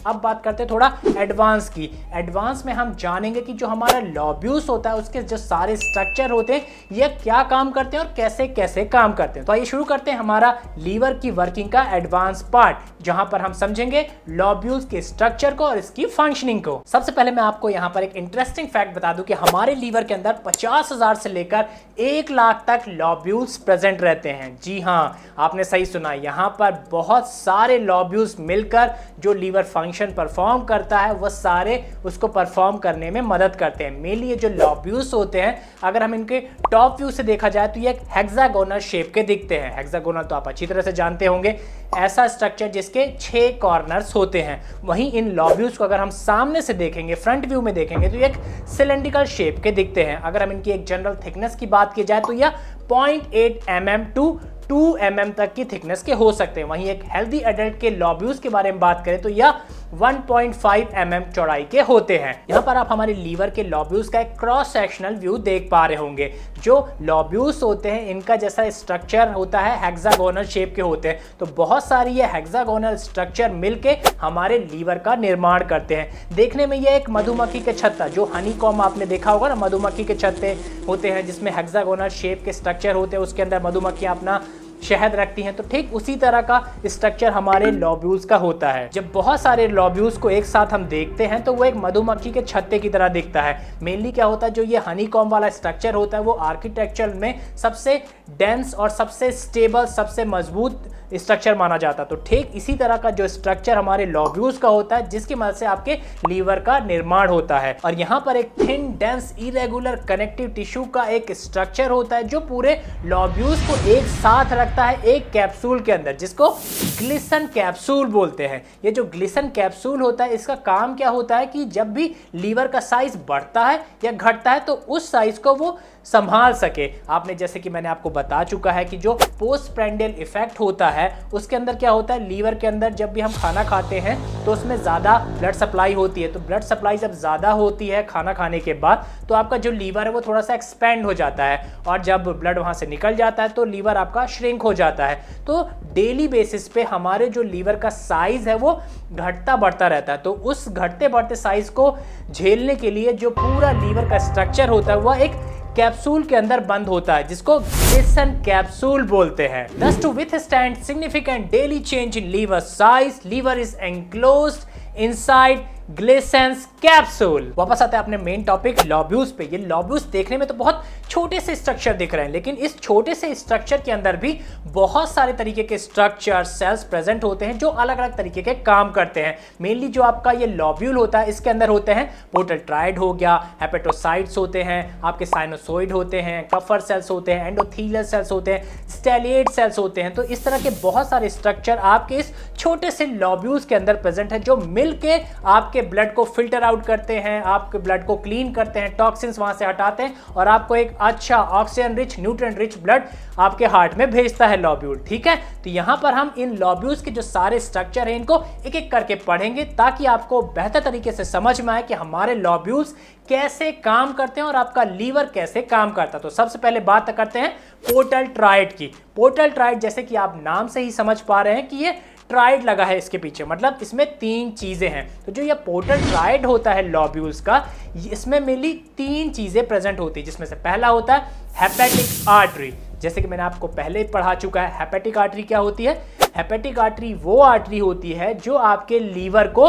अब बात करते हैं थोड़ा एडवांस की। एडवांस में हम जानेंगे कि जो हमारा लॉब्यूल्स होता है उसके जो सारे स्ट्रक्चर होते हैं ये क्या काम करते हैं और कैसे कैसे काम करते हैं। तो आइए शुरू करते हैं हमारा लीवर की वर्किंग का एडवांस पार्ट, जहां पर हम समझेंगे लॉब्यूल्स के स्ट्रक्चर को और इसकी फंक्शनिंग को। सबसे पहले मैं आपको यहां पर एक इंटरेस्टिंग फैक्ट बता दूं कि हमारे लीवर के अंदर 50,000 से लेकर 1 लाख तक लॉब्यूल्स प्रेजेंट रहते हैं। जी हां, आपने सही सुना, यहां पर बहुत सारे लॉब्यूल्स मिलकर जो लीवर फंक्शन परफॉर्म करता है वह सारे उसको परफॉर्म करने में मदद करते हैं। मेनली ये जो लॉब्यूल्स होते हैं, अगर हम इनके टॉप व्यू से देखा जाए तो ये एक हेक्सागोनल शेप के दिखते हैं। हेक्सागोनल तो आप अच्छी तरह से जानते होंगे, ऐसा स्ट्रक्चर जिसके 6 कॉर्नर्स होते हैं। वहीं इन लॉब्यूल्स को अगर हम सामने से देखेंगे, फ्रंट व्यू में देखेंगे, तो ये एक सिलेंड्रिकल शेप के दिखते हैं। अगर हम इनकी एक जनरल थिकनेस की बात की जाए तो यह 0.8 mm टू 2 mm तक की थिकनेस के हो सकते हैं। वहीं एक हेल्दी एडल्ट के लॉब्यूल्स के बारे में बात करें तो यह 1.5 mm चौड़ाई के होते हैं। यहाँ पर आप हमारे लीवर के लॉब्यूल्स का एक क्रॉस सेक्शनल व्यू देख पा रहे होंगे। जो लॉब्यूल्स होते हैं इनका जैसा स्ट्रक्चर होता है हेक्सागोनल शेप के होते हैं, तो बहुत सारी ये हेक्सागोनल स्ट्रक्चर मिलके हमारे लीवर का निर्माण करते हैं। देखने में ये एक मधुमक्खी के छत्ता, जो हनीकॉम्ब आपने देखा होगा ना, मधुमक्खी के छत्ते होते हैं जिसमें हेक्सागोनल शेप के स्ट्रक्चर होते हैं, उसके अंदर मधुमक्खियां अपना शहद रखती हैं, तो ठीक उसी तरह का स्ट्रक्चर हमारे लॉब्यूल्स का होता है। जब बहुत सारे लॉब्यूल्स को एक साथ हम देखते हैं तो वो एक मधुमक्खी के छत्ते की तरह दिखता है। मेनली क्या होता है, जो ये हनीकॉम्ब वाला स्ट्रक्चर होता है वो आर्किटेक्चर में सबसे डेंस और सबसे स्टेबल, सबसे मजबूत स्ट्रक्चर माना जाता है। तो ठीक इसी तरह का जो स्ट्रक्चर हमारे लॉब्यूल्स का होता है, जिसकी मदद से आपके लीवर का निर्माण होता है। और यहाँ पर एक thin dense irregular connective tissue का एक स्ट्रक्चर होता है जो पूरे लॉब्यूल्स को एक साथ रखता है एक कैप्सूल के अंदर, जिसको ग्लिसन कैप्सूल बोलते हैं। ये जो ग्लिसन कैप्सूल होता है, इसका काम क्या होता है कि जब भी लीवर का साइज बढ़ता है या घटता है तो उस साइज को वो संभाल सके। आपने जैसे कि मैंने आपको बता चुका है कि जो पोस्टप्रेंडियल इफेक्ट होता है उसके अंदर क्या होता है, लीवर के अंदर जब भी हम खाना खाते हैं तो उसमें ज़्यादा ब्लड सप्लाई होती है। तो ब्लड सप्लाई जब ज़्यादा होती है खाना खाने के बाद, तो आपका जो लीवर है वो थोड़ा सा एक्सपेंड हो जाता है, और जब ब्लड वहाँ से निकल जाता है तो लीवर आपका श्रिंक हो जाता है। तो डेली बेसिस पे हमारे जो लीवर का साइज है वो घटता बढ़ता रहता है। तो उस घटते बढ़ते साइज को झेलने के लिए जो पूरा लीवर का स्ट्रक्चर होता है वह एक कैप्सूल के अंदर बंद होता है, जिसको ग्लिसन कैप्सूल बोलते हैं। Thus to withstand significant daily change in liver size, liver is enclosed inside Glisson's capsule. वापस आते हैं अपने मेन टॉपिक लॉब्यूल्स पे। ये लॉब्यूल्स देखने में तो बहुत छोटे से स्ट्रक्चर दिख रहे हैं, लेकिन इस छोटे से स्ट्रक्चर के अंदर भी बहुत सारे तरीके के स्ट्रक्चर सेल्स प्रेजेंट होते हैं जो अलग अलग तरीके के काम करते हैं। मेनली जो आपका ये लॉब्यूल होता है इसके अंदर होते हैं पोर्टल ट्रायड हो गया, हेपेटोसाइट्स होते हैं, आपके साइनोसोइड होते हैं, कफर सेल्स होते हैं, एंडोथीलियल सेल्स होते हैं, स्टेलिएट सेल्स होते हैं। तो इस तरह के बहुत सारे स्ट्रक्चर आपके इस छोटे से लॉब्यूल्स के अंदर प्रेजेंट है, जो मिलके आपके ब्लड को फिल्टर आउट करते हैं, आपके ब्लड को क्लीन करते हैं, टॉक्सिन्स वहां से हटाते हैं और आपको एक अच्छा oxygen rich, nutrient rich blood आपके हार्ट में भेजता है लॉब्यूल। ठीक है, तो यहां पर हम इन लॉब्यूल्स के जो सारे स्ट्रक्चर हैं इनको एक एक करके पढ़ेंगे, ताकि आपको बेहतर तरीके से समझ में आए कि हमारे लॉब्यूल्स कैसे काम करते हैं और आपका लीवर कैसे काम करता है। तो सबसे पहले बात करते हैं पोर्टल ट्रायड की। पोर्टल ट्रायड, जैसे कि आप नाम से ही समझ पा रहे हैं कि ये ट्राइड लगा है इसके पीछे, मतलब इसमें 3 चीजें हैं। तो जो ये पोर्टल ट्राइड होता है लॉब्यूल्स का, इसमें मेनली 3 चीजें प्रेजेंट होती है, जिसमें से पहला होता है हेपेटिक आर्टरी। जैसे कि मैंने आपको पहले ही पढ़ा चुका है, हेपेटिक आर्टरी क्या होती है? हेपेटिक आर्टरी वो आर्टरी होती है जो आपके लीवर को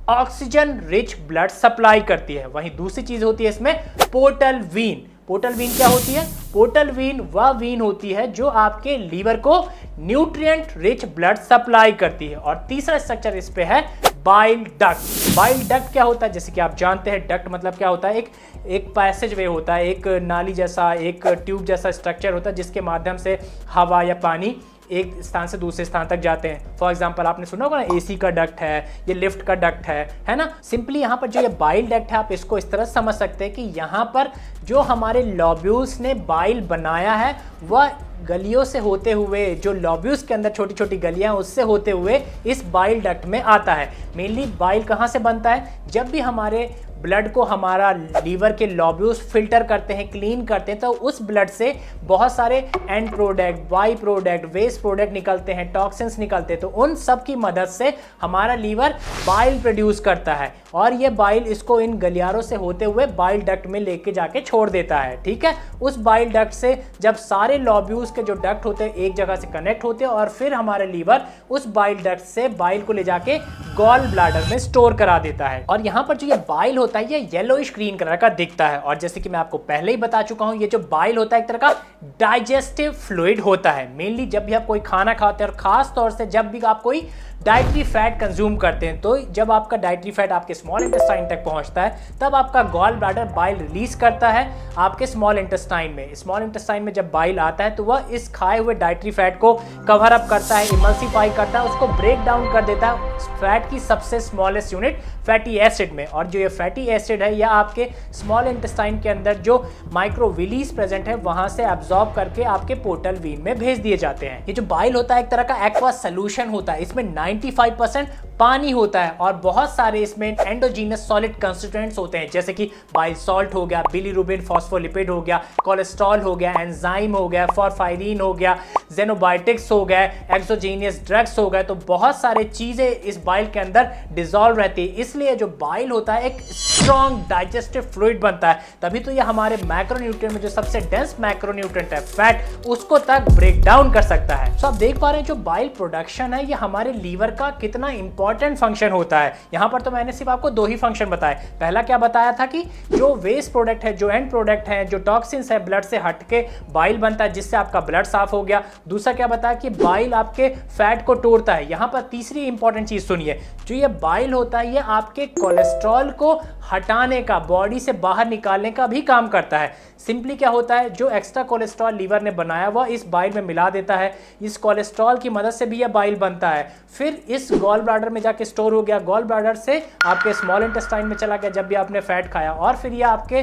ऑक्सीजन रिच ब्लड सप्लाई करती है। वहीं दूसरी चीज होती है इसमें पोर्टल वीन। पोर्टल वीन क्या होती है? पोर्टल वीन वह वीन होती है जो आपके लीवर को न्यूट्रिएंट रिच ब्लड सप्लाई करती है। और तीसरा स्ट्रक्चर इस पे है बाइल डक्ट। बाइल डक्ट क्या होता है? जैसे कि आप जानते हैं, डक्ट मतलब क्या होता है? एक पैसेज वे होता है, एक नाली जैसा, एक ट्यूब जैसा स्ट्रक्चर होता है, जिसके माध्यम से हवा या पानी एक स्थान से दूसरे स्थान तक जाते हैं। फॉर एग्जांपल आपने सुना होगा ना, एसी का डक्ट है, ये लिफ्ट का डक्ट है ना। सिंपली यहाँ पर जो ये बाइल डक्ट है, आप इसको इस तरह समझ सकते हैं कि यहाँ पर जो हमारे लॉब्यूल्स ने बाइल बनाया है वह गलियों से होते हुए, जो लॉब्यूल्स के अंदर छोटी छोटी गलियां उससे होते हुए इस बाइल डक्ट में आता है। मेनली बाइल कहाँ से बनता है? जब भी हमारे ब्लड को हमारा लीवर के लॉब्यूल्स फिल्टर करते हैं, क्लीन करते हैं, तो उस ब्लड से बहुत सारे end product, by product, waste product निकलते हैं, टॉक्सिन्स निकलते हैं। तो उन सब की मदद से हमारा लीवर बाइल प्रोड्यूस करता है और ये बाइल इसको इन गलियारों से होते हुए बाइल डक्ट में लेके जाके छोड़ देता है। ठीक है, उस बाइल डक्ट से जब सारे लॉब्यूल्स के जो डक्ट होते हैं एक जगह से कनेक्ट होते हैं और फिर हमारा लीवर उस बाइल डक्ट से बाइल को ले जाके गॉल ब्लैडर में स्टोर करा देता है। और यहाँ पर जो ये बाइल होता है ये येलोइश ग्रीन कलर का दिखता है। और जैसे कि मैं आपको पहले ही बता चुका हूं, ये जो बाइल होता है एक तरह का डाइजेस्टिव फ्लूइड होता है। मेनली जब भी आप कोई खाना खाते हैं और खास तौर से जब भी आप कोई डाइटरी फैट कंज्यूम करते हैं, तो जब आपका डाइटरी फैट आपके स्मॉल इंटेस्टाइन तक पहुंचता है तब आपका गॉल ब्लैडर बाइल रिलीज करता है आपके स्मॉल इंटेस्टाइन में। स्मॉल इंटेस्टाइन में जब बाइल आता है तो वह इस खाए हुए डाइटरी फैट को कवर अप करता है, इमल्सिफाई करता है, उसको ब्रेक डाउन कर देता है फैट की सबसे स्मॉलेस्ट यूनिट फैटी एसिड में। और जो ये फैटी एसिड है यह आपके स्मॉल इंटेस्टाइन के अंदर जो माइक्रोविलीज प्रेजेंट है वहां से एब्जॉर्ब करके आपके पोर्टल वेन में भेज दिए जाते हैं। ये जो बाइल होता है एक तरह का एक्वा सोल्यूशन होता है, इसमें 95% पानी होता है और बहुत सारे इसमें एंडोजीनस सॉलिड कंस्टिट्यूएंट्स होते हैं, जैसे कि बाइल सॉल्ट हो गया, बिलीरुबिन, फॉस्फोलिपिड हो गया, कोलेस्ट्रॉल हो गया, एंजाइम हो गया, फॉरफायरिन हो गया, जेनोबायोटिक्स हो गए, एक्सोजीनियस ड्रग्स हो गए। तो बहुत सारे चीजें इस बाइल के अंदर डिसॉल्व रहती है। इसलिए जो बाइल होता है एक स्ट्रॉन्ग डाइजेस्टिव फ्लूइड बनता है, तभी तो ये हमारे मैक्रोन्यूट्रिएंट में जो सबसे डेंस मैक्रोन्यूट्रिएंट है फैट, उसको तक ब्रेक डाउन कर सकता है। तो आप देख पा रहे हैं जो बाइल प्रोडक्शन है ये हमारे लीवर का कितना इंपॉर्टेंट फंक्शन होता है। यहां पर तो मैंने सिर्फ आपको दो ही फंक्शन बताए। पहला क्या बताया था कि जो वेस्ट प्रोडक्ट है, जो एंड प्रोडक्ट है, जो टॉक्सिन्स है ब्लड से हट के बाइल बनता है जिससे आपका ब्लड साफ हो गया। दूसरा क्या बताया कि बाइल आपके फैट को तोड़ता है। यहां पर तीसरी इंपॉर्टेंट चीज सुनिए, जो ये बाइल होता है ये आपके कोलेस्ट्रॉल को हटाने का, बॉडी से बाहर निकालने का भी काम करता है। सिंपली क्या होता है, जो एक्स्ट्रा कोलेस्ट्रॉल लीवर ने बनाया वह इस बाइल में मिला देता है। इस कोलेस्ट्रॉल की मदद से भी यह बाइल बनता है, फिर इस गॉल ब्लैडर में जाके स्टोर हो गया, गॉल ब्लैडर से आपके स्मॉल इंटेस्टाइन में चला गया जब भी आपने फैट खाया, और फिर यह आपके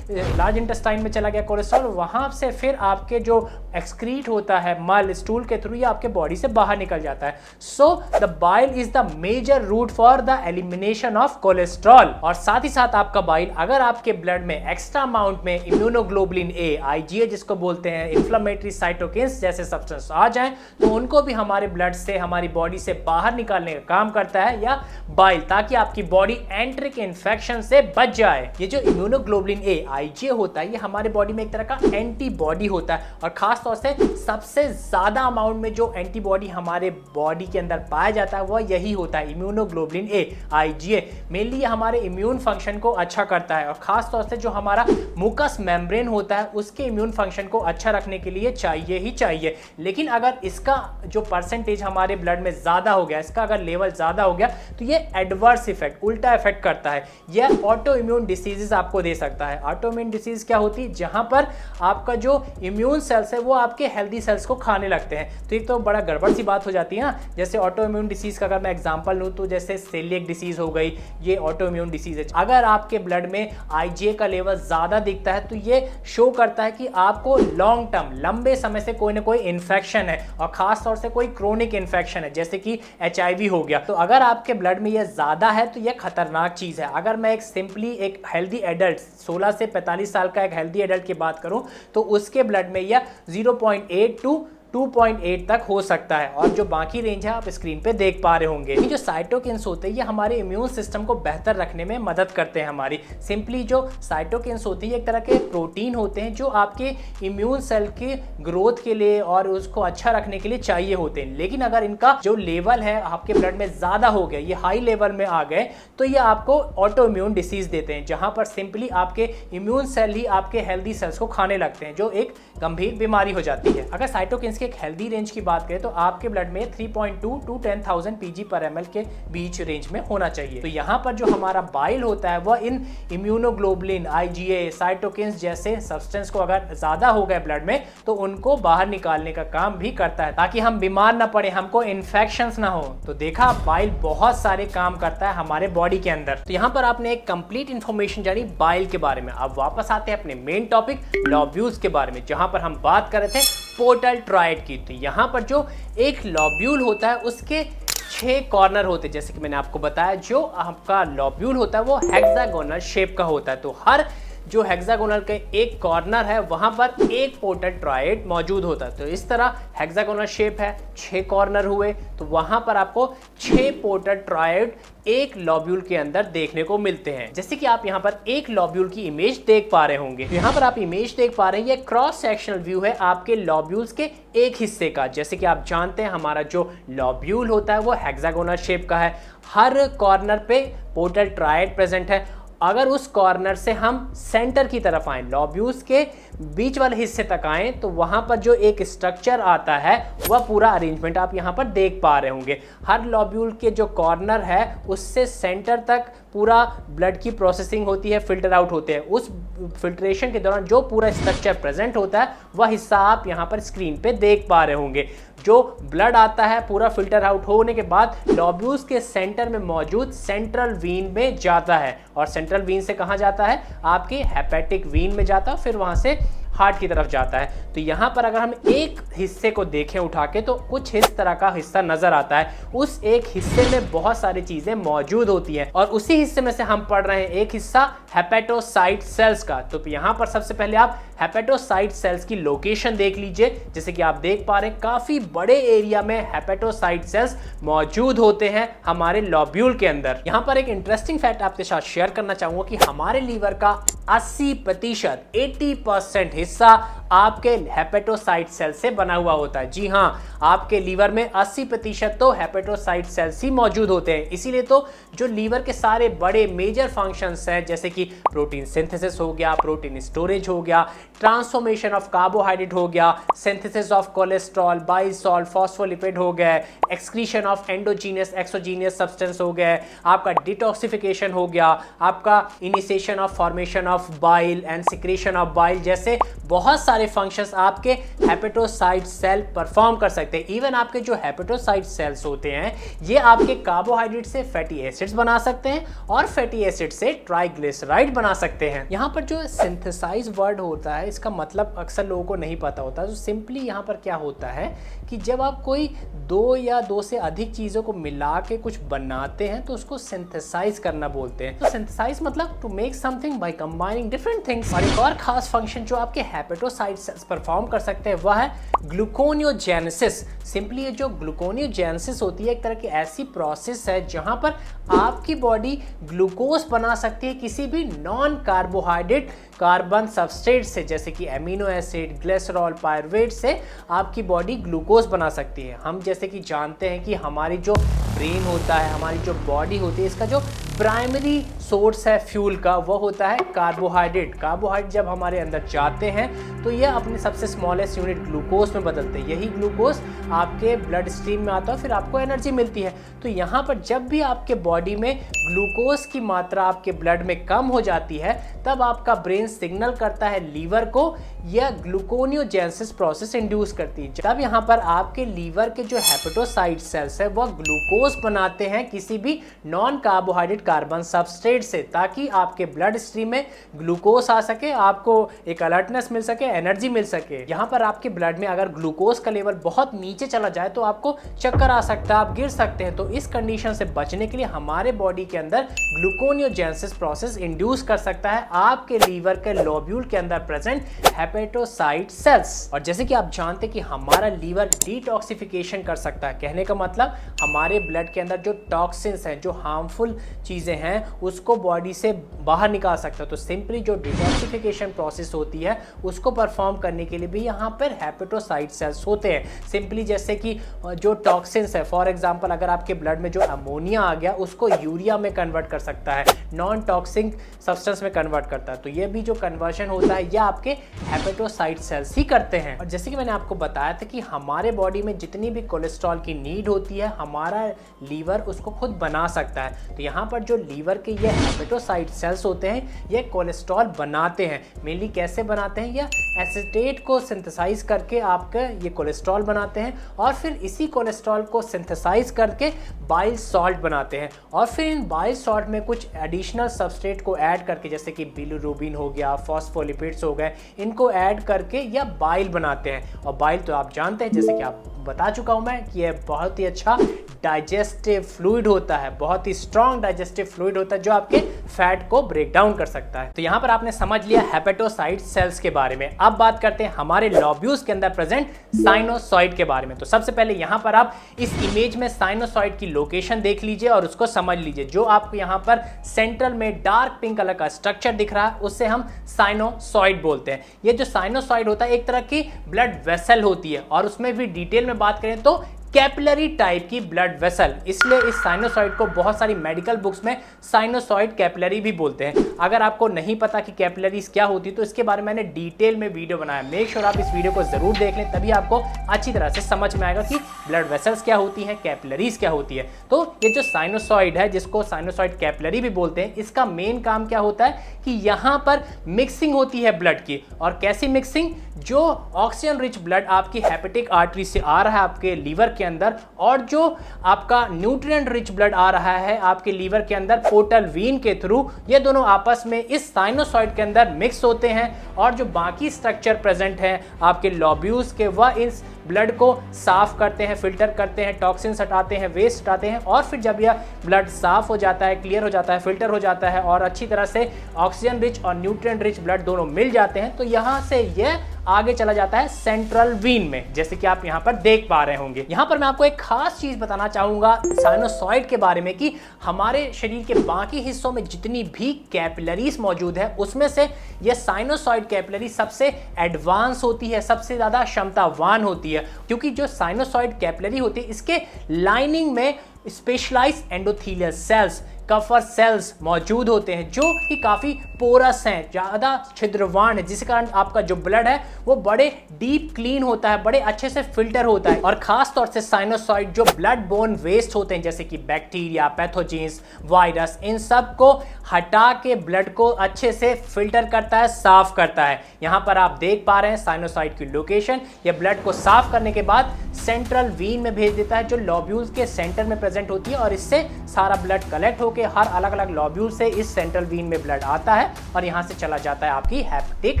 लार्ज इंटेस्टाइन में चला गया कोलेस्ट्रॉल, वहां से फिर आपके जो एक्सक्रीट होता है मल, स्टूल के थ्रू ये आपके बॉडी से बाहर निकल जाता है। So the bile is the major route for the elimination of cholesterol. और साथ ही साथ आपका बाइल अगर आपके ब्लड में एक्स्ट्रा अमाउंट में इम्यूनोग्लोबुलिन ए, आईजीए जिसको बोलते हैं, इन्फ्लेमेटरी साइटोकिन्स जैसे सब्सटेंस आ जाएं तो उनको भी हमारे ब्लड से, हमारी बॉडी से बाहर निकालने का काम करता है या बाइल, ताकि आपकी बॉडी एंट्रिक इन्फेक्शन से बच जाए। ये जो इम्यूनोग्लोबुलिन ए, आईजीए होता है ये हमारे बॉडी में एक तरह का एंटीबॉडी होता है, और खास तौर से सबसे ज्यादा अमाउंट में जो एंटीबॉडी हमारे बॉडी के अंदर पाया जाता है वह यही होता है, इम्यूनोग्लोबुलिन ए, आईजीए। मेनली ये हमारे इम्यून फंक्शन को अच्छा करता है, और खास तौर से जो हमारा मुकस मेम्ब्रेन होता है उसके इम्यून फंक्शन को अच्छा रखने के लिए चाहिए ही चाहिए। लेकिन अगर इसका जो परसेंटेज हमारे ब्लड में ज्यादा हो गया, इसका अगर लेवल ज्यादा हो गया तो ये एडवर्स इफेक्ट, उल्टा इफेक्ट करता है। यह ऑटो इम्यून डिसीजेस आपको दे सकता है। ऑटो इम्यून डिसीज क्या होती है, जहां पर आपका जो इम्यून सेल्स है वो आपके हेल्दी सेल्स को खाने लगते हैं। तो एक तो बड़ा गड़बड़ सी बात हो जाती है ना। जैसे ऑटो इम्यून डिसीज का अगर मैं एग्जांपल लूं तो जैसे सेलिएक डिसीज हो गई, ये ऑटो इम्यून डिसीज है। अगर आपके ब्लड में आईजीए का लेवल ज्यादा दिखता है तो ये शो करता है कि आपको लॉन्ग टर्म, लंबे समय से कोई ना कोई इन्फेक्शन है, और खास तौर से कोई क्रोनिक इन्फेक्शन है जैसे कि एचआईवी हो गया। तो अगर आपके ब्लड में ये ज्यादा है तो ये खतरनाक चीज है। अगर मैं एक सिंपली एक हेल्दी एडल्ट 16 से 45 साल का एक हेल्दी एडल्ट की बात करूं तो उसके ब्लड में यह 0.8 टू 2.8 तक हो सकता है, और जो बाकी रेंज है आप स्क्रीन पे देख पा रहे होंगे। ये जो साइटोकिन्स होते हैं ये हमारे इम्यून सिस्टम को बेहतर रखने में मदद करते हैं हमारी। सिंपली जो साइटोकिन्स होती है एक तरह के प्रोटीन होते हैं जो आपके इम्यून सेल के ग्रोथ के लिए और उसको अच्छा रखने के लिए चाहिए होते हैं। लेकिन अगर इनका जो लेवल है आपके ब्लड में ज्यादा हो गया, ये हाई लेवल में आ गए, तो ये आपको ऑटो इम्यून डिसीज देते हैं, जहां पर सिंपली आपके इम्यून सेल ही आपके हेल्दी सेल्स को खाने लगते हैं, जो एक गंभीर बीमारी हो जाती है। अगर साइटोकिन्स एक हेल्दी रेंज की बात करें तो आपके ब्लड में 3.2 टू 10,000 pg/ml के बीच रेंज में होना चाहिए। तो यहाँ पर जो हमारा बाइल होता है वह इन इम्यूनोग्लोबुलिन, आईजीए, साइटोकिन्स जैसे सब्सटेंस को अगर ज्यादा हो गए ब्लड में तो उनको बाहर निकालने का काम भी करता है, ताकि हम बीमार ना पड़े, हमको इन्फेक्शंस ना हो। तो देखा, बाइल बहुत सारे काम करता है हमारे बॉडी के अंदर। तो यहाँ पर आपने एक कंप्लीट इंफॉर्मेशन जानी बाइल के बारे में। अब वापस आते हैं अपने मेन टॉपिक लॉब्यूल्स के बारे में, जहां पर हम बात कर रहे थे पोर्टल ट्रॉयड की। तो यहाँ पर जो एक लॉब्यूल होता है उसके 6 कॉर्नर होते हैं। जैसे कि मैंने आपको बताया, जो आपका लॉब्यूल होता है वो हेक्सागोनल शेप का होता है। तो हर जो हेक्सागोनल के एक कॉर्नर है वहां पर एक पोर्टल ट्रॉयड मौजूद होता है। तो इस तरह हेक्सागोनल शेप है, 6 कॉर्नर हुए, तो वहां पर आपको 6 पोर्टल ट्रॉयड एक लॉब्यूल के अंदर देखने को मिलते हैं। जैसे कि आप यहाँ पर एक लॉब्यूल की इमेज देख पा रहे होंगे। तो यहाँ पर आप इमेज देख पा रहे हैं, ये क्रॉस सेक्शनल व्यू है आपके लॉब्यूल्स के एक हिस्से का। जैसे कि आप जानते हैं हमारा जो लॉब्यूल होता है वो हेक्सागोनल शेप का है, हर कॉर्नर पे पोर्टल ट्रॉयड प्रेजेंट है। अगर उस कॉर्नर से हम सेंटर की तरफ आए, लॉब्यूल्स के बीच वाले हिस्से तक आए, तो वहां पर जो एक स्ट्रक्चर आता है वह पूरा अरेंजमेंट आप यहां पर देख पा रहे होंगे। हर लॉब्यूल के जो कॉर्नर है उससे सेंटर तक पूरा ब्लड की प्रोसेसिंग होती है, फिल्टर आउट होते हैं। उस फिल्ट्रेशन के दौरान जो पूरा स्ट्रक्चर प्रेजेंट होता है वह हिस्सा आप यहाँ पर स्क्रीन पे देख पा रहे होंगे। जो ब्लड आता है पूरा फिल्टर आउट होने के बाद लॉब्यूल्स के सेंटर में मौजूद सेंट्रल वीन में जाता है, और सेंट्रल वीन से कहाँ जाता है, आपके हेपेटिक वीन में जाता है, फिर वहां से हार्ट की तरफ जाता है। तो यहाँ पर अगर हम एक हिस्से को देखें उठा के, तो कुछ इस तरह का हिस्सा नजर आता है। उस एक हिस्से में बहुत सारी चीजें मौजूद होती हैं, और उसी हिस्से में से हम पढ़ रहे हैं एक हिस्सा हेपेटोसाइट सेल्स का। तो यहाँ पर सबसे पहले आप हेपेटोसाइट सेल्स की लोकेशन देख लीजिए। जैसे कि आप देख पा रहे हैं काफी बड़े एरिया में हेपेटोसाइट सेल्स मौजूद होते हैं हमारे लॉब्यूल के अंदर। यहाँ पर एक इंटरेस्टिंग फैक्ट आपके साथ शेयर करना चाहूंगा कि हमारे लीवर का 80% 80% हिस्सा आपके हेपेटोसाइट सेल से बना हुआ होता है। जी हाँ, आपके लीवर में 80% तो हेपेटोसाइट सेल्स ही मौजूद होते हैं। इसीलिए तो जो लीवर के सारे बड़े मेजर फंक्शंस हैं, जैसे कि प्रोटीन सिंथेसिस हो गया, प्रोटीन स्टोरेज हो गया, ट्रांसफॉर्मेशन ऑफ कार्बोहाइड्रेट हो गया, synthesis of cholesterol, bile salt, phospholipid हो गए, excretion of endogenous exogenous substance हो गए, आपका डिटॉक्सिफिकेशन हो गया, आपका initiation of formation of bile and secretion of bile, जैसे बहुत सारे फंक्शंस आपके हेपेटोसाइट सेल परफॉर्म कर सकते हैं। इवन आपके जो हेपेटोसाइट सेल्स होते हैं ये आपके कार्बोहाइड्रेट से फैटी एसिड्स बना सकते हैं और फैटी एसिड से ट्राइग्लिसराइड बना सकते हैं। यहाँ पर जो सिंथेसाइज वर्ड होता है इसका मतलब अक्सर लोगों को नहीं पता होता। तो सिंपली यहाँ पर क्या होता है कि जब आप कोई 2 या 2 से अधिक चीज़ों को मिला के कुछ बनाते हैं तो उसको सिंथेसाइज करना बोलते हैं। तो सिंथेसाइज मतलब to make something by combining different things. और एक और खास फंक्शन जो आपके हेपेटोसाइट सेल्स परफॉर्म कर सकते हैं वह है ग्लूकोनियोजेनेसिस। सिंपली ये जो ग्लूकोनियोजेनेसिस होती है एक तरह की ऐसी प्रोसेस है जहां पर आपकी बॉडी ग्लूकोज बना सकती है किसी भी नॉन कार्बोहाइड्रेट कार्बन सबस्ट्रेट से, जैसे कि एमिनो एसिड, ग्लिसरॉल, पायरुवेट से आपकी बॉडी ग्लूकोज बना सकती है। हम जैसे कि जानते हैं कि हमारी जो ब्रेन होता है, हमारी जो बॉडी होती है, इसका जो प्राइमरी सोर्स है फ्यूल का वो होता है कार्बोहाइड्रेट। कार्बोहाइड्रेट जब हमारे अंदर जाते हैं तो यह अपने सबसे स्मॉलेस्ट यूनिट ग्लूकोज में बदलते हैं। यही ग्लूकोज आपके ब्लड स्ट्रीम में आता है, फिर आपको एनर्जी मिलती है। तो यहाँ पर जब भी आपके बॉडी में ग्लूकोज की मात्रा आपके ब्लड में कम हो जाती है तब आपका ब्रेन सिग्नल करता है लीवर को, यह ग्लूकोनियोजेनेसिस प्रोसेस इंड्यूस करती है। तब यहाँ पर आपके लीवर के जो हेपेटोसाइट सेल्स है वह ग्लूकोज बनाते हैं किसी भी नॉन कार्बोहाइड्रेट कार्बन सबस्ट्रेट से, ताकि आपके ब्लड स्ट्रीम में ग्लूकोज आ सके, आपको एक अलर्टनेस मिल सके, एनर्जी मिल सके। यहाँ पर आपके ब्लड में अगर ग्लूकोज का लेवल बहुत नीचे चला जाए तो आपको चक्कर आ सकता है, आप गिर सकते हैं। तो इस कंडीशन से बचने के लिए हमारे बॉडी के अंदर ग्लूकोनियोजेनेसिस प्रोसेस इंड्यूस कर सकता है आपके लीवर के लोब्यूल के अंदर प्रेजेंट हेपेटोसाइट सेल्स। और जैसे कि आप जानते हैं कि हमारा लीवर डिटॉक्सिफिकेशन कर सकता है, कहने का मतलब हमारे ब्लड के अंदर जो टॉक्सिन्स हैं, जो हार्मफुल चीजें हैं, उसको बॉडी से बाहर निकाल सकता है। तो सिंपली जो डिटॉक्सिफिकेशन प्रोसेस होती है उसको परफॉर्म करने के लिए भी यहाँ पर हेपेटोसाइट सेल्स होते हैं। सिंपली जैसे कि जो टॉक्सिन्स है, फॉर एग्जांपल अगर आपके ब्लड में जो अमोनिया आ गया उसको यूरिया में कन्वर्ट कर सकता है, नॉन टॉक्सिक सब्सटेंस में कन्वर्ट करता है। तो ये भी जो कन्वर्शन होता है यह आपके हेपेटोसाइट सेल्स ही करते हैं। और जैसे कि मैंने आपको बताया था कि हमारे बॉडी में जितनी भी कोलेस्ट्रॉल की नीड होती है हमारा लीवर उसको खुद बना सकता है। तो यहाँ पर जो लीवर के ये हेपेटोसाइट सेल्स होते हैं ये कोलेस्ट्रॉल बनाते हैं। मेनली कैसे बनाते हैं, या एसिटेट को सिंथेसाइज करके आपका ये कोलेस्ट्रॉल बनाते हैं और फिर इसी कोलेस्ट्रॉल को सिंथेसाइज करके बाइल सॉल्ट बनाते हैं और फिर इन बाइल सॉल्ट में कुछ एडिशनल सबस्ट्रेट को ऐड करके, जैसे कि बिलिरुबिन हो गया, फॉस्फोलिपिड्स हो गए, इनको ऐड करके या बाइल बनाते हैं। और बाइल तो आप जानते हैं, जैसे कि आप बता चुका हूं मैं, कि यह बहुत ही अच्छा डाइजेस्टिव फ्लूइड होता है, बहुत ही स्ट्रॉन्ग डाइजेस्टिव फ्लूइड होता है जो आपके फैट को ब्रेक डाउन कर सकता है। तो यहाँ पर आपने समझ लिया हेपेटोसाइट सेल्स के बारे में। अब बात करते हैं हमारे लोब्यूल्स के अंदर प्रेजेंट साइनोसॉइड के बारे में। तो सबसे पहले यहाँ पर आप इस इमेज में साइनोसॉइड की लोकेशन देख लीजिए और उसको समझ लीजिए। जो आपको यहाँ पर सेंट्रल में डार्क पिंक कलर का स्ट्रक्चर दिख रहा है उससे हम साइनोसॉइड बोलते हैं। ये जो साइनोसॉइड होता है एक तरह की ब्लड वेसल होती है, और उसमें भी डिटेल में बात करें तो कैपिलरी टाइप की ब्लड वेसल, इसलिए इस साइनोसॉइड को बहुत सारी मेडिकल बुक्स में साइनोसॉइड कैपिलरी भी बोलते हैं। अगर आपको नहीं पता कि कैपिलरीज क्या होती है तो इसके बारे में मैंने डिटेल में वीडियो बनाया, मेक श्योर आप इस वीडियो को जरूर देख लें, तभी आपको अच्छी तरह से समझ में आएगा कि ब्लड वेसल्स क्या होती हैं, कैपिलरीज क्या होती है। तो ये जो साइनोसॉइड है, जिसको साइनोसॉइड कैपिलरी भी बोलते हैं, इसका मेन काम क्या होता है कि यहाँ पर मिक्सिंग होती है ब्लड की। और कैसी मिक्सिंग? जो ऑक्सीजन रिच ब्लड आपकी हेपेटिक आर्टरी से आ रहा है आपके लीवर के अंदर, और जो आपका न्यूट्रिएंट रिच ब्लड आ रहा है आपके लीवर के अंदर पोर्टल वीन के थ्रू, ये दोनों आपस में इस साइनोसॉइड के अंदर मिक्स होते हैं। और जो बाकी स्ट्रक्चर प्रेजेंट है आपके लोब्यूल्स के, वह इस ब्लड को साफ करते हैं, फिल्टर करते हैं, टॉक्सिन्स हटाते हैं, वेस्ट हटाते हैं। और फिर जब यह ब्लड साफ हो जाता है, क्लियर हो जाता है, फिल्टर हो जाता है और अच्छी तरह से ऑक्सीजन रिच और न्यूट्रिएंट रिच ब्लड दोनों मिल जाते हैं, तो यहाँ से यह आगे चला जाता है सेंट्रल वीन में, जैसे कि आप यहाँ पर देख पा रहे होंगे। यहाँ पर मैं आपको एक खास चीज बताना चाहूंगा साइनोसॉइड के बारे में, कि हमारे शरीर के बाकी हिस्सों में जितनी भी कैपिलरीज मौजूद है उसमें से यह साइनोसॉइड कैपिलरी सबसे एडवांस होती है, सबसे ज्यादा क्षमतावान होती है। क्योंकि जो साइनोसॉइड कैपिलरी होती है इसके लाइनिंग में specialised endothelial cells, Kupffer cells मौजूद होते हैं, जो कि काफी पोरस हैं, ज्यादा छिद्रवान है, जिसके कारण आपका जो ब्लड है वो बड़े डीप क्लीन होता है, बड़े अच्छे से फिल्टर होता है। और खास तौर से साइनोसॉइड जो ब्लड बोर्न वेस्ट होते हैं, जैसे कि बैक्टीरिया, पैथोजेंस, वायरस, इन सब को हटा के ब्लड को अच्छे से फिल्टर करता है, साफ करता है। यहाँ पर आप देख पा रहे हैं साइनोसॉइड की लोकेशन। ये ब्लड को साफ करने के बाद सेंट्रल वीन में भेज देता है, जो लोब्यूल्स के सेंटर में प्रेजेंट होती है, और इससे सारा ब्लड कलेक्ट होकर हर अलग अलग लोब्यूल से इस सेंट्रल वीन में ब्लड आता है और यहां से चला जाता है आपकी हेपेटिक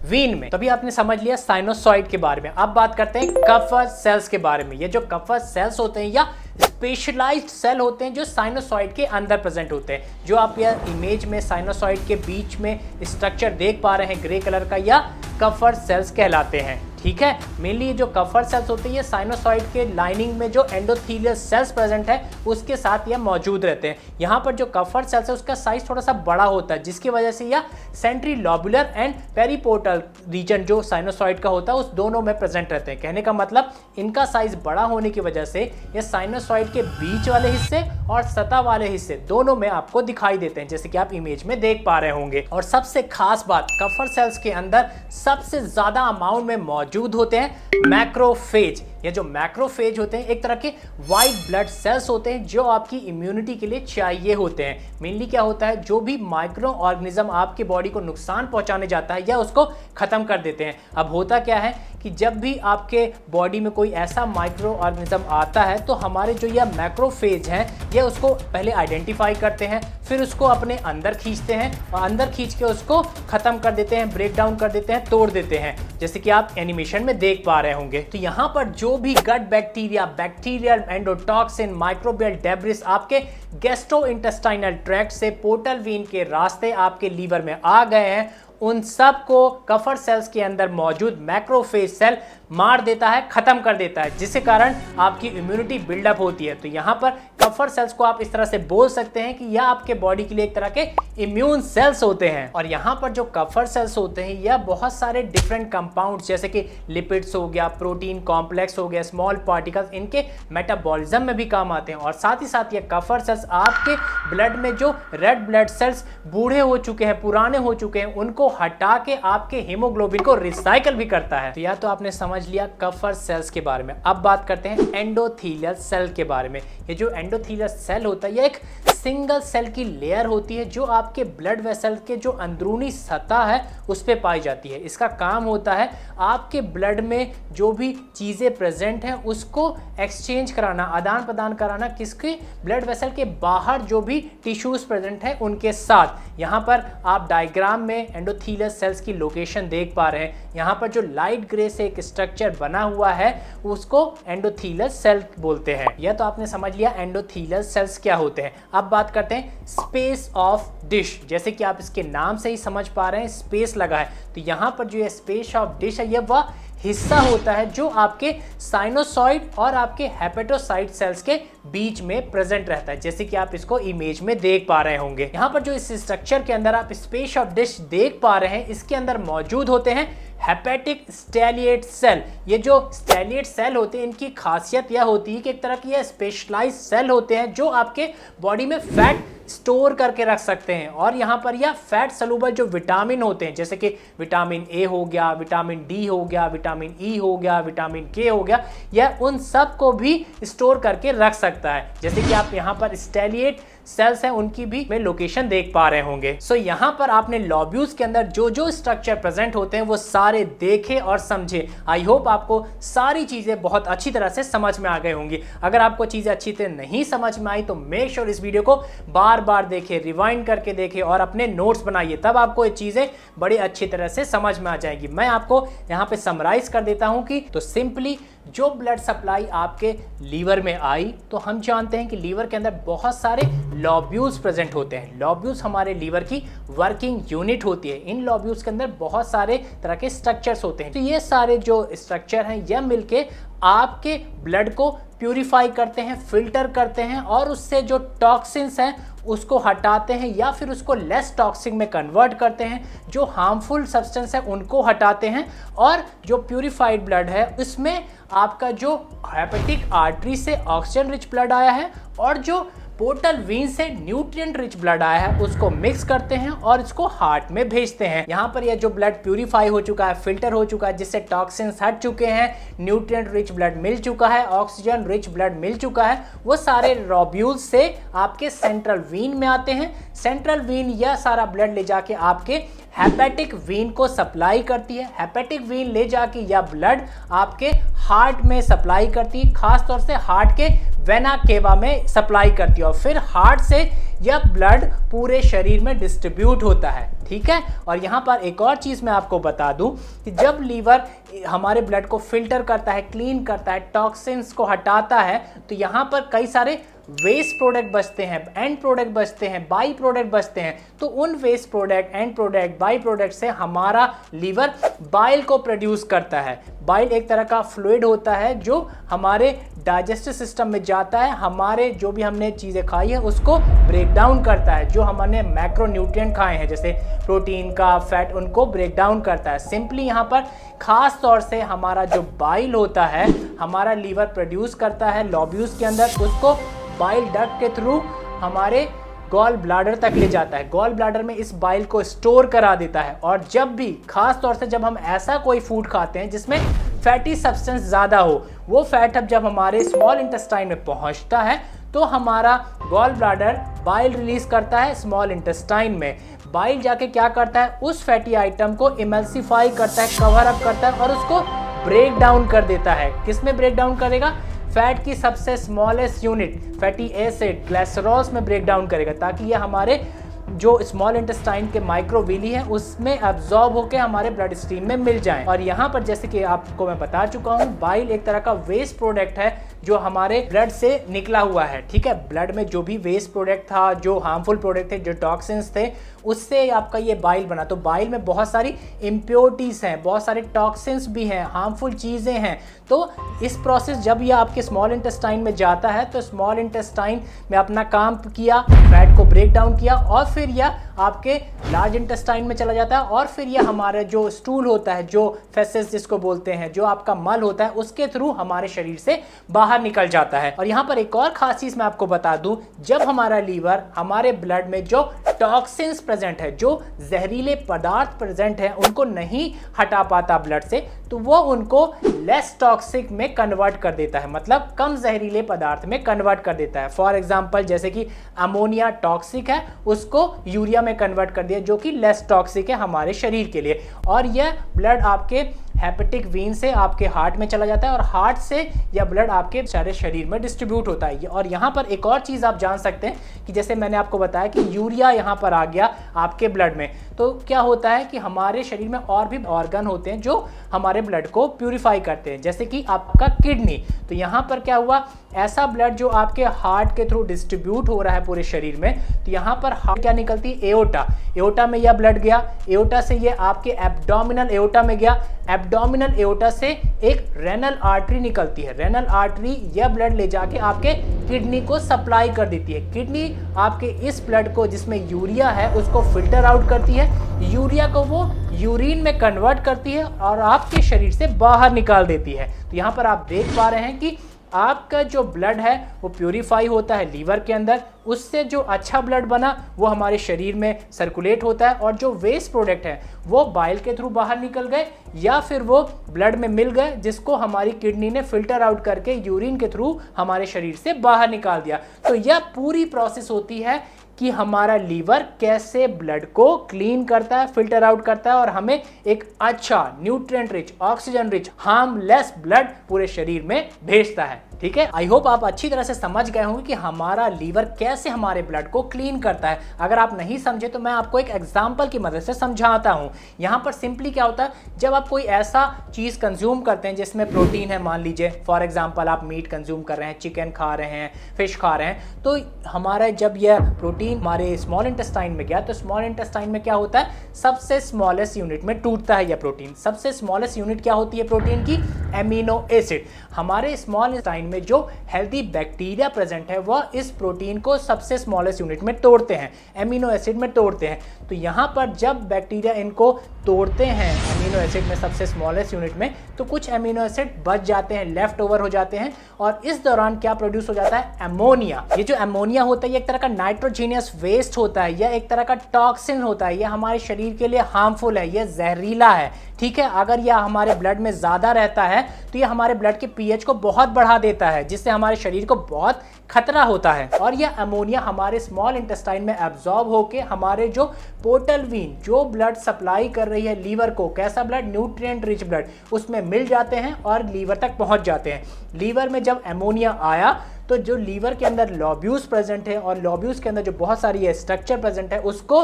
वीन में। तभी आपने समझ लिया साइनोसॉइड के बारे में। अब बात करते हैं कफर सेल्स के बारे में। ये जो कफर सेल्स होते हैं या स्पेशलाइज्ड सेल होते हैं जो साइनोसॉइड के अंदर प्रेजेंट होते हैं, जो आप यह इमेज में साइनोसॉइड के बीच में स्ट्रक्चर देख पा रहे हैं ग्रे कलर का, या कफर सेल्स कहलाते हैं। ठीक है, मेनली ये जो कफर सेल्स होते हैं ये साइनोसॉइड के लाइनिंग में जो एंडोथेलियल सेल्स प्रेजेंट है उसके साथ ये मौजूद रहते हैं। यहाँ पर जो कफर सेल्स है उसका साइज थोड़ा सा बड़ा होता है, जिसकी वजह से यह सेंट्री लोबुलर एंड पेरीपोर्टल रीजन जो साइनोसॉइड का होता है उस दोनों में प्रेजेंट रहते हैं। कहने का मतलब इनका साइज बड़ा होने की वजह से ये साइनोसॉइड के बीच वाले हिस्से और सतह वाले हिस्से दोनों में आपको दिखाई देते हैं, जैसे कि आप इमेज में देख पा रहे होंगे। और सबसे खास बात, कफर सेल्स के अंदर सबसे ज्यादा अमाउंट में मौजूद होते हैं मैक्रोफेज। ये जो मैक्रोफेज होते हैं एक तरह के व्हाइट ब्लड सेल्स होते हैं जो आपकी इम्यूनिटी के लिए चाहिए होते हैं। मेनली क्या होता है, जो भी माइक्रो ऑर्गेनिज्म आपकी बॉडी को नुकसान पहुंचाने जाता है या उसको खत्म कर देते हैं। अब होता क्या है कि जब भी आपके बॉडी में कोई ऐसा माइक्रो ऑर्गेनिज्म आता है तो हमारे जो यह मैक्रोफेज हैं ये उसको पहले आइडेंटिफाई करते हैं, फिर उसको अपने अंदर खींचते हैं और अंदर खींच के उसको खत्म कर देते हैं, ब्रेक डाउन कर देते हैं, तोड़ देते हैं, जैसे कि आप एनिमेशन में देख पा रहे होंगे। तो यहाँ पर जो भी gut bacteria, bacterial endotoxin, microbial debris आपके गैस्ट्रोइंटेस्टाइनल ट्रैक्ट से पोर्टल वीन के रास्ते आपके लीवर में आ गए हैं, उन सब को कफर सेल्स के अंदर मौजूद मैक्रोफेज सेल मार देता है, खत्म कर देता है, जिसके कारण आपकी इम्यूनिटी बिल्डअप होती है। तो यहाँ पर कफर सेल्स को आप इस तरह से बोल सकते हैं कि यह आपके बॉडी के लिए एक तरह के इम्यून सेल्स होते हैं। और यहाँ पर जो कफर सेल्स होते हैं यह बहुत सारे डिफरेंट कंपाउंड्स जैसे कि लिपिड्स हो गया, प्रोटीन कॉम्प्लेक्स हो गया, स्मॉल पार्टिकल्स, इनके मेटाबॉलिज्म में भी काम आते हैं। और साथ ही साथ ये कफर सेल्स आपके ब्लड में जो रेड ब्लड सेल्स बूढ़े हो चुके हैं, पुराने हो चुके हैं, उनको हटा के आपके हीमोग्लोबिन को रिसाइकल भी करता है। तो या तो आपने समझ लिया कफर सेल्स के बारे में। अब बात करते हैं एंडोथेलियल सेल के बारे में। ये जो एंडोथेलियल सेल होता है यह एक सिंगल सेल की लेयर होती है जो आपके ब्लड वेसल के जो अंदरूनी सतह है उस पे पाई जाती है। इसका काम होता है आपके ब्लड में जो भी चीज़ें प्रेजेंट हैं उसको एक्सचेंज कराना, आदान प्रदान कराना किसके, ब्लड वेसल के बाहर जो भी टिश्यूज प्रेजेंट है उनके साथ। यहाँ पर आप डायग्राम में एंडोथीलियस सेल्स की लोकेशन देख पा रहे हैं। यहाँ पर जो लाइट ग्रे से एक स्ट्रक्चर बना हुआ है उसको एंडोथीलियस सेल बोलते हैं। यह तो आपने समझ लिया एंडोथीलियस सेल्स क्या होते हैं। अब बात करते हैं स्पेस ऑफ डिश। जैसे कि आप इसके नाम से ही समझ पा रहे हैं स्पेस लगा है, तो यहाँ पर जो ये स्पेस ऑफ डिश है यह वह हिस्सा होता है जो आपके साइनोसॉइड और आपके हेपेटोसाइट सेल्स के बीच में प्रेजेंट रहता है, जैसे कि आप इसको इमेज में देख पा रहे होंगे। यहाँ पर जो इस स्ट्रक्चर के अंदर आप स्पेस ऑफ डिश देख पा रहे हैं इसके अंदर मौजूद होते हैं हेपेटिक स्टेलिएट सेल। ये जो स्टेलिएट सेल होते हैं इनकी खासियत यह होती है कि एक तरह की ये स्पेशलाइज्ड सेल होते हैं जो आपके बॉडी में फैट स्टोर करके रख सकते हैं। और यहाँ पर यह फैट सलूबल जो विटामिन होते हैं जैसे कि विटामिन ए हो गया, विटामिन डी हो गया, विटामिन ई हो गया, विटामिन के हो गया, यह उन सब को भी स्टोर करके रख सकता है। जैसे कि आप यहाँ पर स्टेलिएट सेल्स हैं उनकी भी में लोकेशन देख पा रहे होंगे। सो यहाँ पर आपने लोब्यूल्स के अंदर जो जो स्ट्रक्चर प्रेजेंट होते हैं वो सारे देखे और समझे। आई होप आपको सारी चीजें बहुत अच्छी तरह से समझ में आ गई होंगी। अगर आपको चीजें अच्छी तरह नहीं समझ में आई तो मेक श्योर इस वीडियो को बार बार देखें, रिवाइंड करके देखें और अपने नोट्स बनाइए, तब आपको ये चीजें बड़ी अच्छी तरह से समझ में आ जाएंगी। मैं आपको यहाँ पे समराइज कर देता हूँ कि तो सिंपली जो ब्लड सप्लाई आपके लीवर में आई तो हम जानते हैं कि लीवर के अंदर बहुत सारे लोब्यूल्स प्रेजेंट होते हैं। लोब्यूल्स हमारे लीवर की वर्किंग यूनिट होती है। इन लोब्यूल्स के अंदर बहुत सारे तरह के स्ट्रक्चर्स होते हैं। तो ये सारे जो स्ट्रक्चर हैं यह मिलके आपके ब्लड को प्यूरिफाई करते हैं, फिल्टर करते हैं और उससे जो टॉक्सिन्स हैं उसको हटाते हैं या फिर उसको लेस टॉक्सिक में कन्वर्ट करते हैं। जो हार्मफुल सब्सटेंस है उनको हटाते हैं और जो प्यूरिफाइड ब्लड है उसमें आपका जो हेपेटिक आर्टरी से ऑक्सीजन रिच ब्लड आया है और जो पोर्टल वेन से न्यूट्रिएंट रिच ब्लड आया है उसको मिक्स करते हैं और इसको हार्ट में भेजते हैं। यहाँ पर यह जो ब्लड प्यूरिफाई हो चुका है, फिल्टर हो चुका है, जिससे टॉक्सिन्स हट चुके हैं, न्यूट्रिएंट रिच ब्लड मिल चुका है, ऑक्सीजन रिच ब्लड मिल चुका है, वो सारे लोब्यूल्स से आपके सेंट्रल वेन में आते हैं। सेंट्रल वेन यह सारा ब्लड ले जाके आपके हेपेटिक वेन को सप्लाई करती है। हेपेटिक वेन ले जाके यह ब्लड आपके हार्ट में सप्लाई करती है, खास तौर से हार्ट के वेना केवा में सप्लाई करती है और फिर हार्ट से यह ब्लड पूरे शरीर में डिस्ट्रीब्यूट होता है। ठीक है, और यहाँ पर एक और चीज़ मैं आपको बता दूं कि जब लीवर हमारे ब्लड को फिल्टर करता है, क्लीन करता है, टॉक्सिन्स को हटाता है, तो यहाँ पर कई सारे वेस्ट प्रोडक्ट बचते हैं, एंड प्रोडक्ट बचते हैं, बाई प्रोडक्ट बचते हैं। तो उन waste product, end product, by product से हमारा लीवर बाइल को प्रोड्यूस करता है। बाइल एक तरह का फ्लूइड होता है जो हमारे डाइजेस्टिव सिस्टम में जाता है, हमारे जो भी हमने चीज़ें खाई है उसको ब्रेक डाउन करता है। जो हमने मैक्रोन्यूट्रिएंट खाए हैं जैसे प्रोटीन का, फैट, उनको ब्रेक डाउन करता है। सिंपली यहाँ पर खास तौर से हमारा जो बाइल होता है हमारा लीवर प्रोड्यूस करता है लोब्यूल्स के अंदर, उसको बाइल डक्ट के थ्रू हमारे गॉल ब्लाडर तक ले जाता है। गॉल ब्लाडर में इस बाइल को स्टोर करा देता है और जब भी, खास तौर से जब हम ऐसा कोई फूड खाते हैं जिसमें फैटी सब्सटेंस ज़्यादा हो, वो फैट अब जब हमारे स्मॉल इंटेस्टाइन में पहुंचता है तो हमारा गॉल ब्लाडर बाइल रिलीज करता है स्मॉल इंटेस्टाइन में। बाइल जाके क्या करता है, उस फैटी आइटम को इमल्सिफाई करता है, कवर अप करता है और उसको ब्रेक डाउन कर देता है। किस में ब्रेक डाउन करेगा? फैट की सबसे smallest unit fatty acid, glycerols में ब्रेक डाउन करेगा, ताकि ये हमारे जो स्मॉल इंटेस्टाइन के माइक्रोविली है उसमें एब्जॉर्ब होकर हमारे ब्लड स्ट्रीम में मिल जाएं। और यहाँ पर जैसे कि आपको मैं बता चुका हूँ, बाइल एक तरह का वेस्ट प्रोडक्ट है जो हमारे ब्लड से निकला हुआ है। ठीक है, ब्लड में जो भी वेस्ट प्रोडक्ट था, जो हार्मफुल प्रोडक्ट थे, जो टॉक्सिन्स थे, उससे आपका ये बाइल बना। तो बाइल में बहुत सारी इम्प्योरिटीज़ हैं, बहुत सारे टॉक्सिन्स भी हैं, हार्मफुल चीज़ें हैं। तो इस प्रोसेस जब ये आपके स्मॉल इंटेस्टाइन में जाता है तो स्मॉल इंटेस्टाइन में अपना काम किया, फैट को ब्रेक डाउन किया और फिर यह आपके लार्ज इंटेस्टाइन में चला जाता है और फिर यह हमारे जो स्टूल होता है, जो फेसेस जिसको बोलते हैं, जो आपका मल होता है, उसके थ्रू हमारे शरीर से बाहर बाहर निकल जाता है। और यहाँ पर एक और खास चीज मैं आपको बता दूं, जब हमारा लीवर हमारे ब्लड में जो टॉक्सिन्स प्रेजेंट है, जो जहरीले पदार्थ प्रेजेंट है, उनको नहीं हटा पाता ब्लड से, तो वो उनको लेस टॉक्सिक में कन्वर्ट कर देता है, मतलब कम जहरीले पदार्थ में कन्वर्ट कर देता है। फॉर एग्जांपल जैसे कि अमोनिया टॉक्सिक है, उसको यूरिया में कन्वर्ट कर दिया, जो कि लेस टॉक्सिक है हमारे शरीर के लिए। और यह ब्लड आपके हेपेटिक वेन से आपके हार्ट में चला जाता है और हार्ट से यह ब्लड आपके सारे शरीर में डिस्ट्रीब्यूट होता है। और यहाँ पर एक और चीज़ आप जान सकते हैं कि जैसे मैंने आपको बताया कि यूरिया यहाँ पर आ गया आपके ब्लड में, तो क्या होता है कि हमारे शरीर में और भी ऑर्गन होते हैं जो हमारे ब्लड को प्यूरिफाई करते हैं, जैसे कि आपका किडनी। तो यहाँ पर क्या हुआ, ऐसा ब्लड जो आपके हार्ट के थ्रू डिस्ट्रीब्यूट हो रहा है पूरे शरीर में, तो यहाँ पर हार्ट क्या निकलती है, एओर्टा। एओर्टा में यह ब्लड गया, एओर्टा से ये आपके एब्डोमिनल एओर्टा में गया, एब्डोमिनल एओर्टा से एक रेनल आर्टरी निकलती है। रेनल आर्टरी यह ब्लड ले जाके आपके किडनी को सप्लाई कर देती है। किडनी आपके इस ब्लड को जिसमें यूरिया है उसको फिल्टर आउट करती है, यूरिया को वो यूरिन में कन्वर्ट करती है और आपके शरीर से बाहर निकाल देती है। तो यहाँ पर आप देख पा रहे हैं कि आपका जो ब्लड है वो प्यूरिफाई होता है लीवर के अंदर, उससे जो अच्छा ब्लड बना वो हमारे शरीर में सर्कुलेट होता है, और जो वेस्ट प्रोडक्ट है वो बाइल के थ्रू बाहर निकल गए या फिर वो ब्लड में मिल गए, जिसको हमारी किडनी ने फिल्टर आउट करके यूरिन के थ्रू हमारे शरीर से बाहर निकाल दिया। तो यह पूरी प्रोसेस होती है कि हमारा लीवर कैसे ब्लड को क्लीन करता है, फिल्टर आउट करता है और हमें एक अच्छा nutrient rich, oxygen rich, harmless blood पूरे शरीर में भेजता है। ठीक है, आई होप आप अच्छी तरह से समझ गए होंगे कि हमारा लीवर कैसे हमारे ब्लड को क्लीन करता है। अगर आप नहीं समझे तो मैं आपको एक एग्जांपल की मदद से समझाता हूं। यहाँ पर सिंपली क्या होता है, जब आप कोई ऐसा चीज कंज्यूम करते हैं जिसमें प्रोटीन है, मान लीजिए फॉर एग्जांपल आप मीट कंज्यूम कर रहे हैं, चिकन खा रहे हैं, फिश खा रहे हैं, तो हमारा जब यह प्रोटीन हमारे स्मॉल इंटेस्टाइन में गया तो स्मॉल इंटेस्टाइन में क्या होता है, सबसे स्मॉलेस्ट यूनिट में टूटता है यह प्रोटीन। सबसे स्मॉलेस्ट यूनिट क्या होती है प्रोटीन की, एमिनो एसिड। हमारे स्मॉल इंटेस्टाइन में जो हेल्दी बैक्टीरिया प्रेजेंट है वह इस प्रोटीन को सबसे स्मॉलेस्ट यूनिट में तोड़ते हैं, एमिनो एसिड में तोड़ते हैं। तो यहाँ पर जब बैक्टीरिया इनको तोड़ते हैं एमिनो एसिड में सबसे स्मॉलेस्ट यूनिट में, तो कुछ एमिनो एसिड बच जाते हैं, लेफ्ट ओवर हो जाते हैं, और इस दौरान क्या प्रोड्यूस हो जाता है, अमोनिया। ये जो अमोनिया होता है ये एक तरह का नाइट्रोजीनियस वेस्ट होता है, यह एक तरह का टॉक्सिन होता है, यह हमारे शरीर के लिए हार्मफुल है, यह जहरीला है। ठीक है, अगर यह हमारे ब्लड में ज्यादा रहता है तो यह हमारे ब्लड के पीएच को बहुत बढ़ा देता है, जिससे हमारे शरीर को बहुत खतरा होता है। और यह अमोनिया हमारे स्मॉल इंटेस्टाइन में एब्जॉर्ब होके हमारे जो पोर्टल वेन, जो ब्लड सप्लाई कर रही है लीवर को, कैसा ब्लड, न्यूट्रिएंट रिच ब्लड, उसमें मिल जाते हैं और लीवर तक पहुंच जाते हैं। लीवर में जब अमोनिया आया तो जो लीवर के अंदर लोब्यूल्स प्रेजेंट है और लोब्यूल्स के अंदर जो बहुत सारी स्ट्रक्चर प्रेजेंट है उसको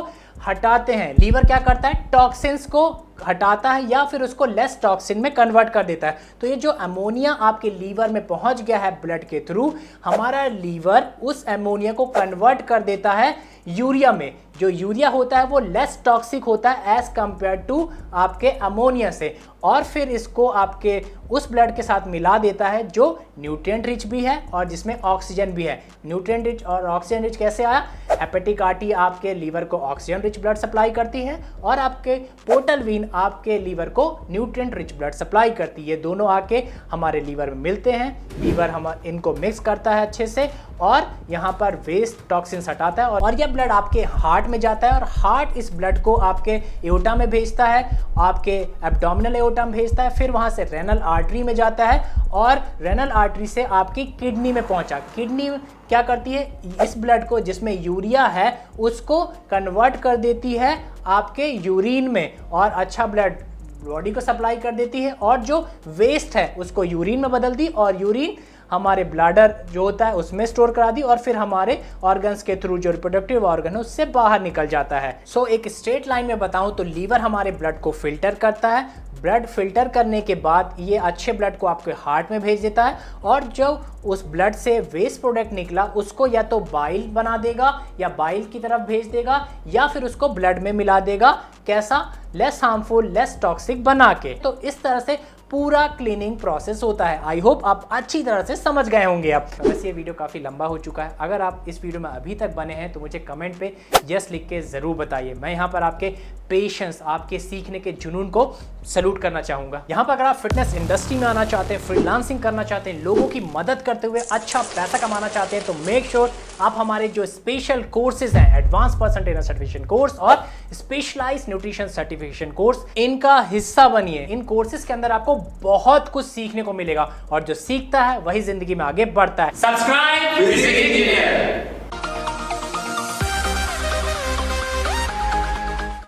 हटाते हैं। लीवर क्या करता है, टॉक्सिन्स को हटाता है या फिर उसको लेस टॉक्सिन में कन्वर्ट कर देता है। तो ये जो अमोनिया आपके लीवर में पहुंच गया है ब्लड के थ्रू, हमारा लीवर उस अमोनिया को कन्वर्ट कर देता है यूरिया में। जो यूरिया होता है वो लेस टॉक्सिक होता है एज कंपेयर टू आपके अमोनिया से, और फिर इसको आपके उस ब्लड के साथ मिला देता है जो न्यूट्रिएंट रिच भी है और जिसमें ऑक्सीजन भी है। न्यूट्रिएंट रिच और ऑक्सीजन रिच कैसे आया, हेपेटिक आर्टरी आपके लीवर को ऑक्सीजन रिच ब्लड सप्लाई करती है और आपके पोर्टल वेन आपके लीवर को न्यूट्रिएंट रिच ब्लड सप्लाई करती है। दोनों आके हमारे लीवर में मिलते हैं, लीवर हम इनको मिक्स करता है अच्छे से और यहाँ पर वेस्ट टॉक्सिन्स हटाता है, और यह ब्लड आपके हार्ट में जाता है और हार्ट इस ब्लड को आपके एओर्टा में भेजता है, आपके एब्डोमिनल एओर्टा में भेजता है, फिर वहाँ से रेनल आर्टरी में जाता है और रेनल आर्टरी से आपकी किडनी में पहुँचा। किडनी क्या करती है, इस ब्लड को जिसमें यूरिया है उसको कन्वर्ट कर देती है आपके यूरिन में और अच्छा ब्लड बॉडी को सप्लाई कर देती है, और जो वेस्ट है उसको यूरिन में बदल दी और यूरिन हमारे ब्लैडर जो होता है उसमें स्टोर करा दी और फिर हमारे ऑर्गन्स के थ्रू जो रिप्रोडक्टिव ऑर्गन है उससे बाहर निकल जाता है। सो एक स्ट्रेट लाइन में बताऊं तो लीवर हमारे ब्लड को फिल्टर करता है, ब्लड फिल्टर करने के बाद ये अच्छे ब्लड को आपके हार्ट में भेज देता है, और जो उस ब्लड से वेस्ट प्रोडक्ट निकला उसको या तो बाइल बना देगा या बाइल की तरफ भेज देगा या फिर उसको ब्लड में मिला देगा, कैसा, लेस हार्मफुल, लेस टॉक्सिक बना के। तो इस तरह से पूरा क्लीनिंग प्रोसेस होता है। आई होप आप अच्छी तरह से समझ गए होंगे। अब बस ये वीडियो काफ़ी लंबा हो चुका है, अगर आप इस वीडियो में अभी तक बने हैं तो मुझे कमेंट पे यस लिख के ज़रूर बताइए। मैं यहाँ पर आपके पेशेंस, आपके सीखने के जुनून को सैल्यूट करना चाहूंगा। यहाँ पर अगर आप फिटनेस इंडस्ट्री में आना चाहते हैं, फ्रीलांसिंग करना चाहते हैं, लोगों की मदद करते हुए अच्छा पैसा कमाना चाहते हैं, तो मेक श्योर आप हमारे जो स्पेशल कोर्सेज हैं, advance personal trainer certification course और स्पेशलाइज्ड न्यूट्रिशन सर्टिफिकेशन कोर्स, इनका हिस्सा बनिए। इन कोर्सेज के अंदर आपको बहुत कुछ सीखने को मिलेगा और जो सीखता है वही जिंदगी में आगे बढ़ता है। सब्सक्राइब